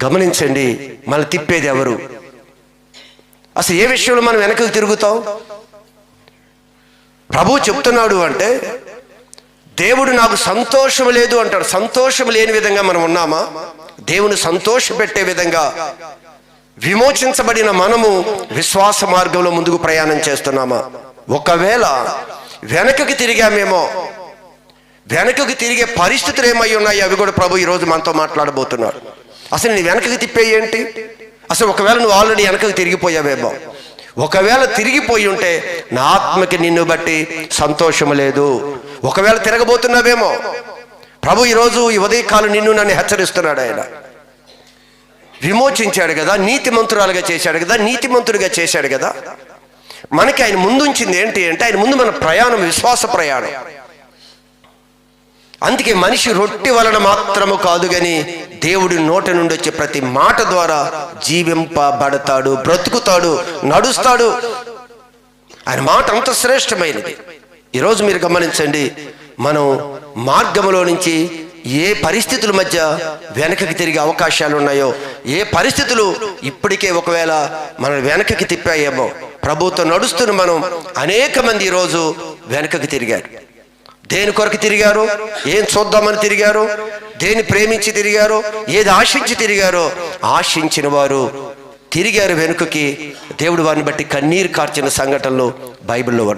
గమనించండి, మళ్ళీ తిప్పేది ఎవరు? అసలు ఏ విషయంలో మనం వెనకకు తిరుగుతాం? ప్రభువు చెప్తున్నాడు అంటే, దేవుడు నాకు సంతోషం లేదు అంటాడు. సంతోషం లేని విధంగా మనం ఉన్నామా? దేవుని సంతోషపెట్టే విధంగా విమోచించబడిన మనము విశ్వాస మార్గంలో ముందుకు ప్రయాణం చేస్తున్నామా? ఒకవేళ వెనకకి తిరిగామేమో, వెనకకి తిరిగే పరిస్థితులు ఏమై ఉన్నాయి, అవి కూడా ప్రభు ఈరోజు మనతో మాట్లాడబోతున్నాడు. అసలు నీ వెనకకి తిప్పేయేంటి? అసలు ఒకవేళ నువ్వు ఆల్రెడీ వెనకకి తిరిగిపోయావేమో, ఒకవేళ తిరిగిపోయి ఉంటే నా ఆత్మకి నిన్ను బట్టి సంతోషం లేదు. ఒకవేళ తిరగబోతున్నావేమో, ప్రభు ఈరోజు ఈ ఉదయకాలం నిన్ను నన్ను హెచ్చరిస్తున్నాడు. ఆయన విమోచించాడు కదా, నీతిమంతురాలుగా చేశాడు కదా, నీతిమంతుడిగా చేశాడు కదా. మనకి ఆయన ముందుంచింది ఏంటి అంటే, ఆయన ముందు మన ప్రయాణం విశ్వాస ప్రయాణం. అందుకే మనిషి రొట్టె వలన మాత్రము కాదు కానీ దేవుడి నోట నుండి వచ్చే ప్రతి మాట ద్వారా జీవింపబడతాడు, బ్రతుకుతాడు, నడుస్తాడు. ఆయన మాట అంత శ్రేష్టమైనది. ఈరోజు మీరు గమనించండి, మనం మార్గంలో నుంచి ఏ పరిస్థితుల మధ్య వెనకకి తిరిగే అవకాశాలు ఉన్నాయో, ఏ పరిస్థితులు ఇప్పటికే ఒకవేళ మనం వెనకకి తిప్పాయేమో, ప్రభుతో నడుస్తున్న మనం అనేక మంది ఈరోజు వెనకకి తిరిగారు. దేని కొరకు తిరిగారు? ఏం చూద్దామని తిరిగారు? దేని ప్రేమించి తిరిగారు? ఏది ఆశించి తిరిగారో, ఆశించిన వారు తిరిగారు వెనుకకి. దేవుడు వారిని బట్టి కన్నీరు కార్చిన సంఘటనలు బైబిల్లో ఉన్నాయి.